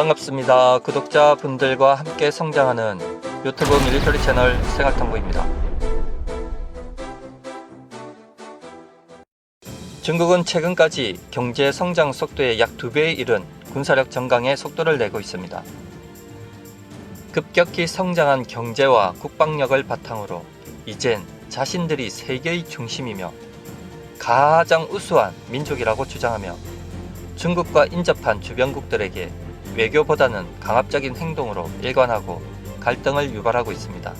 반갑습니다. 구독자분들과 함께 성장하는 유튜브 밀리터리 채널 생활탐구입니다. 중국은 최근까지 경제 성장 속도의 약 2배에 이른 군사력 증강의 속도를 내고 있습니다. 급격히 성장한 경제와 국방력을 바탕으로 이젠 자신들이 세계의 중심이며 가장 우수한 민족이라고 주장하며 중국과 인접한 주변국들에게 외교보다는 강압적인 행동으로 일관하고 갈등을 유발하고 있습니다.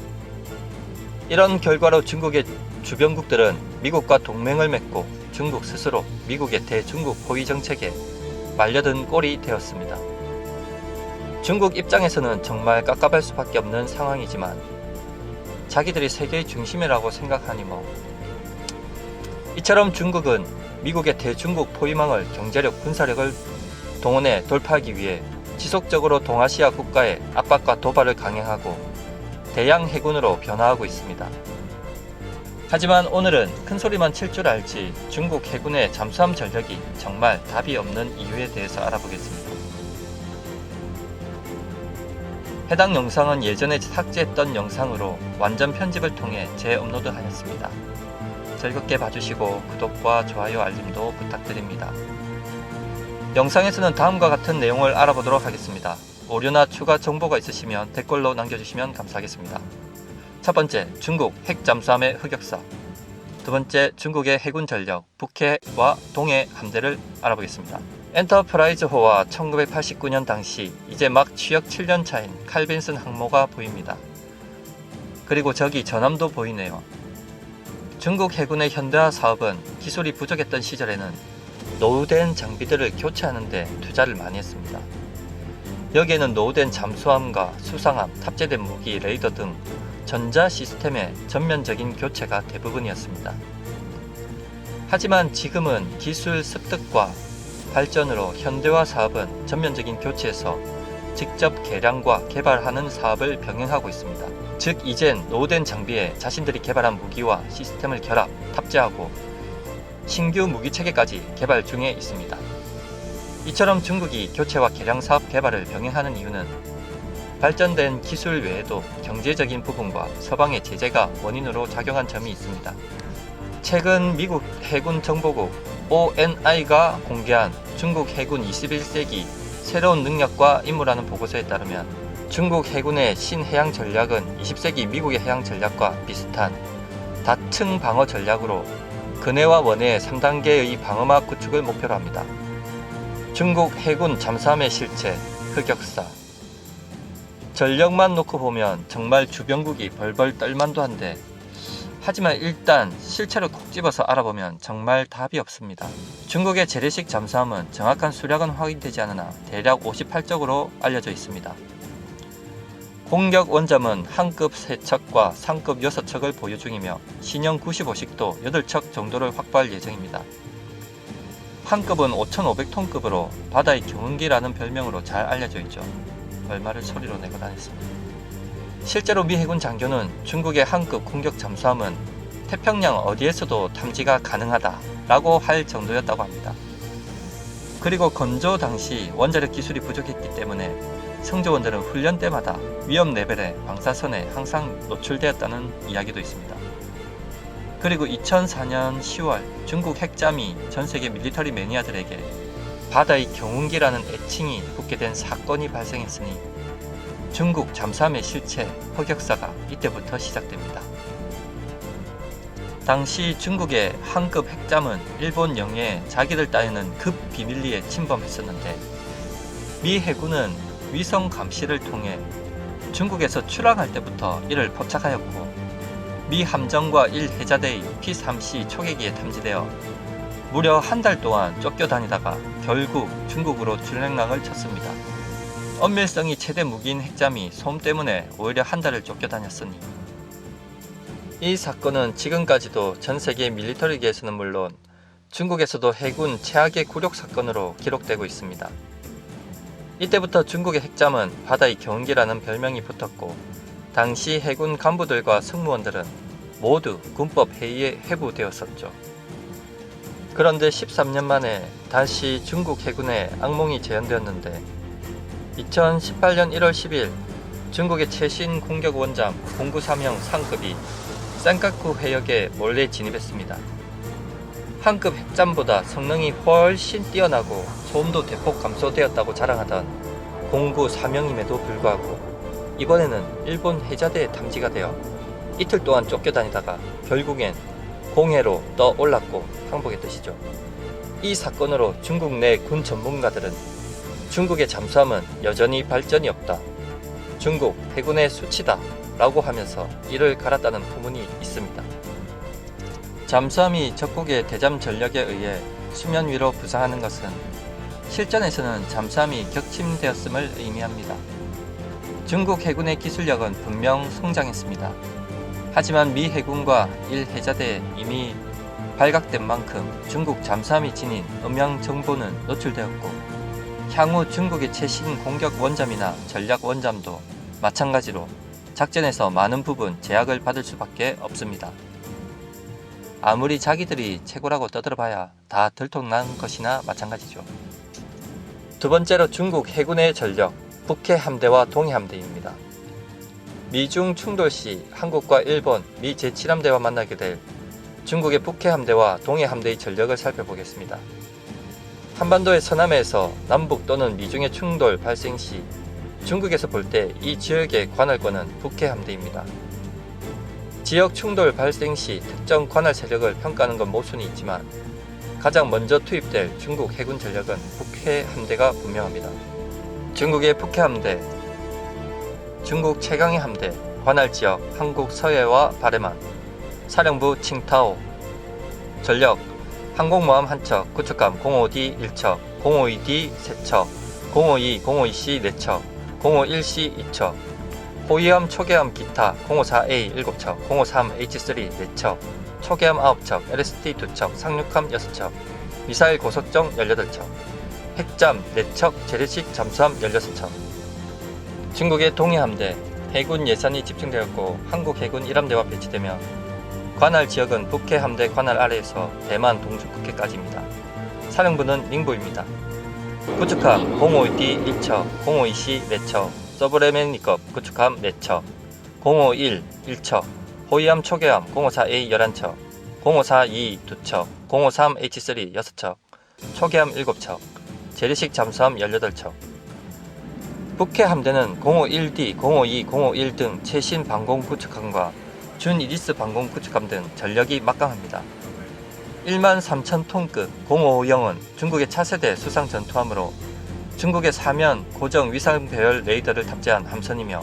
이런 결과로 중국의 주변국들은 미국과 동맹을 맺고 중국 스스로 미국의 대중국 포위 정책에 말려든 꼴이 되었습니다. 중국 입장에서는 정말 깝깝할 수밖에 없는 상황이지만 자기들이 세계의 중심이라고 생각하니 이처럼 중국은 미국의 대중국 포위망을 경제력, 군사력을 동원해 돌파하기 위해 지속적으로 동아시아 국가의 압박과 도발을 강행하고 대양 해군으로 변화하고 있습니다. 하지만 오늘은 큰 소리만 칠 줄 알지 중국 해군의 잠수함 전력이 정말 답이 없는 이유에 대해서 알아보겠습니다. 해당 영상은 예전에 삭제했던 영상으로 완전 편집을 통해 재업로드하였습니다. 즐겁게 봐주시고 구독과 좋아요 알림도 부탁드립니다. 영상에서는 다음과 같은 내용을 알아보도록 하겠습니다. 오류나 추가 정보가 있으시면 댓글로 남겨주시면 감사하겠습니다. 첫 번째, 중국 핵 잠수함의 흑역사. 두 번째, 중국의 해군 전력, 북해와 동해 함대를 알아보겠습니다. 엔터프라이즈호와 1989년 당시 이제 막 취역 7년 차인 칼빈슨 항모가 보입니다. 그리고 저기 전함도 보이네요. 중국 해군의 현대화 사업은 기술이 부족했던 시절에는 노후된 장비들을 교체하는 데 투자를 많이 했습니다. 여기에는 노후된 잠수함과 수상함, 탑재된 무기, 레이더 등 전자 시스템의 전면적인 교체가 대부분이었습니다. 하지만 지금은 기술 습득과 발전으로 현대화 사업은 전면적인 교체에서 직접 개량과 개발하는 사업을 병행하고 있습니다. 즉 이젠 노후된 장비에 자신들이 개발한 무기와 시스템을 결합, 탑재하고 신규 무기 체계까지 개발 중에 있습니다. 이처럼 중국이 교체와 개량 사업 개발을 병행하는 이유는 발전된 기술 외에도 경제적인 부분과 서방의 제재가 원인으로 작용한 점이 있습니다. 최근 미국 해군 정보국 ONI가 공개한 중국 해군 21세기 새로운 능력과 임무라는 보고서에 따르면 중국 해군의 신해양 전략은 20세기 미국의 해양 전략과 비슷한 다층 방어 전략으로 근해와 원해의 3단계의 방어막 구축을 목표로 합니다. 중국 해군 잠수함의 실체, 흑역사. 전력만 놓고 보면 정말 주변국이 벌벌 떨만도 한데 하지만 일단 실체를 콕 집어서 알아보면 정말 답이 없습니다. 중국의 재래식 잠수함은 정확한 수량은 확인되지 않으나 대략 58척으로 알려져 있습니다. 공격 원잠은 한급 3척과 상급 6척을 보유 중이며 신형 95식도 8척 정도를 확보할 예정입니다. 한급은 5,500톤급으로 바다의 경운기라는 별명으로 잘 알려져 있죠. 얼마를 소리로 내고 다녔습니다. 실제로 미 해군 장교는 중국의 한급 공격 잠수함은 태평양 어디에서도 탐지가 가능하다라고 할 정도였다고 합니다. 그리고 건조 당시 원자력 기술이 부족했기 때문에 성조원들은 훈련 때마다 위험 레벨의 방사선에 항상 노출되었다는 이야기도 있습니다. 그리고 2004년 10월 중국 핵잠이 전세계 밀리터리 매니아들에게 바다의 경운기라는 애칭이 붙게 된 사건이 발생했으니 중국 잠수함의 실체, 흑역사가 이때부터 시작됩니다. 당시 중국의 한급 핵잠은 일본 영해에 자기들 따위는 급 비밀리에 침범했었는데 미 해군은 위성 감시를 통해 중국에서 출항할 때부터 이를 포착하였고 미 함정과 1해자대의 P3C 초계기에 탐지되어 무려 한 달 동안 쫓겨다니다가 결국 중국으로 출행랑을 쳤습니다. 엄밀성이 최대 무기인 핵잠이 소음 때문에 오히려 한 달을 쫓겨다녔으니 이 사건은 지금까지도 전세계 밀리터리계에서는 물론 중국에서도 해군 최악의 굴욕 사건으로 기록되고 있습니다. 이때부터 중국의 핵잠은 바다의 경운기라는 별명이 붙었고 당시 해군 간부들과 승무원들은 모두 군법 회의에 회부되었었죠. 그런데 13년 만에 다시 중국 해군의 악몽이 재현되었는데 2018년 1월 10일 중국의 최신 공격 원잠 공구삼형 상급이 산카쿠 해역에 몰래 진입했습니다. 한급 핵잠보다 성능이 훨씬 뛰어나고 소음도 대폭 감소되었다고 자랑하던 공구삼형임에도 불구하고 이번에는 일본 해자대에 탐지가 되어 이틀 동안 쫓겨다니다가 결국엔 공해로 떠올랐고 항복의 뜻이죠. 이 사건으로 중국 내 군 전문가들은 중국의 잠수함은 여전히 발전이 없다, 중국 해군의 수치다 라고 하면서 이를 갈았다는 후문이 있습니다. 잠수함이 적국의 대잠 전력에 의해 수면 위로 부상하는 것은 실전에서는 잠수함이 격침되었음을 의미합니다. 중국 해군의 기술력은 분명 성장했습니다. 하지만 미 해군과 일 해자대에 이미 발각된 만큼 중국 잠수함이 지닌 음향 정보는 노출되었고 향후 중국의 최신 공격 원잠이나 전략 원잠도 마찬가지로 작전에서 많은 부분 제약을 받을 수밖에 없습니다. 아무리 자기들이 최고라고 떠들어봐야 다 들통난 것이나 마찬가지죠. 두 번째로 중국 해군의 전력, 북해 함대와 동해 함대입니다. 미중 충돌 시 한국과 일본, 미 제7함대와 만나게 될 중국의 북해 함대와 동해 함대의 전력을 살펴보겠습니다. 한반도의 서남해에서 남북 또는 미중의 충돌 발생 시 중국에서 볼 때 이 지역의 관할권은 북해 함대입니다. 지역 충돌 발생 시 특정 관할 세력을 평가하는 건 모순이 있지만 가장 먼저 투입될 중국 해군 전력은 북해 함대가 분명합니다. 중국의 북해 함대, 중국 최강의 함대, 관할 지역 한국 서해와 바레만, 사령부 칭타오, 전력 항공모함 한 척, 구축함 05D 1척, 052D 3척, 052, 052C 4척, 051C 2척, 호위함 초계함 기타 054A 7척, 053H3 4척, 초계함 9척, LST 2척, 상륙함 6척, 미사일 고속정 18척, 핵잠 4척, 재래식 잠수함 16척. 중국의 동해 함대, 해군 예산이 집중되었고 한국 해군 1함대와 배치되며 관할 지역은 북해 함대 관할 아래에서 대만 동주 북해까지입니다. 사령부는 닝보입니다. 구축함 052D 1척, 052C 4척, 서브레메니급 구축함 4척, 051 1척, 호위함 초계함 054A 11척, 054E 2척, 053H3 6척, 초계함 7척, 재래식 잠수함 18척. 북해 함대는 051D, 052, 051 등 최신 방공 구축함과 준 이리스 방공 구축함 등 전력이 막강합니다. 13,000톤급 050은 중국의 차세대 수상 전투함으로 중국의 사면 고정 위상 배열 레이더를 탑재한 함선이며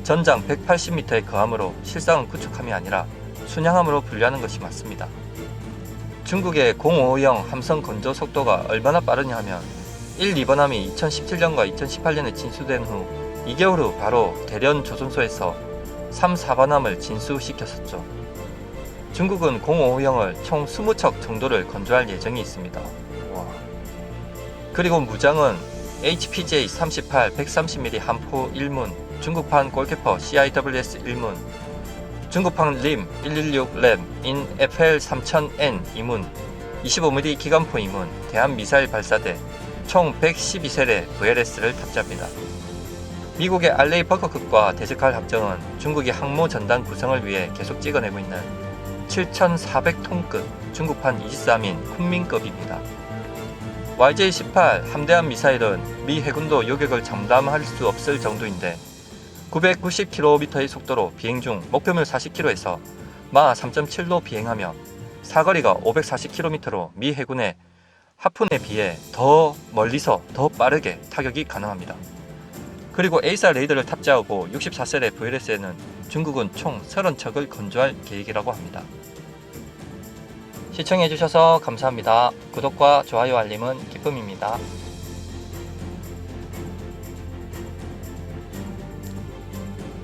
전장 180m의 거함으로 실상은 구축함이 아니라 순양함으로 분류하는 것이 맞습니다. 중국의 050 함선 건조 속도가 얼마나 빠르냐 하면 1, 2번함이 2017년과 2018년에 진수된 후 2개월 후 바로 대련 조선소에서 3, 4번함을 진수시켰었죠. 중국은 050을 총 20척 정도를 건조할 예정이 있습니다. 와. 그리고 무장은 HPJ-38 130mm 함포 1문, 중국판 골키퍼 CIWS 1문, 중국판 림 116 램 인 FL3000N 2문, 25mm 기관포 2문, 대한미사일 발사대 총 112세례 VLS를 탑재합니다. 미국의 알레이 버커급과 데스칼 합정은 중국이 항모 전단 구성을 위해 계속 찍어내고 있는 7,400톤급 중국판 이지스함인 쿤밍급입니다. YJ-18 함대함 미사일은 미 해군도 요격을 장담할 수 없을 정도인데 990km의 속도로 비행 중 목표물 40km에서 마 3.7로 비행하며 사거리가 540km로 미 해군의 하푼에 비해 더 멀리서 더 빠르게 타격이 가능합니다. 그리고 A사 레이더를 탑재하고 64셀의 VLS에는 중국은 총 30척을 건조할 계획이라고 합니다. 시청해주셔서 감사합니다. 구독과 좋아요 알림은 기쁨입니다.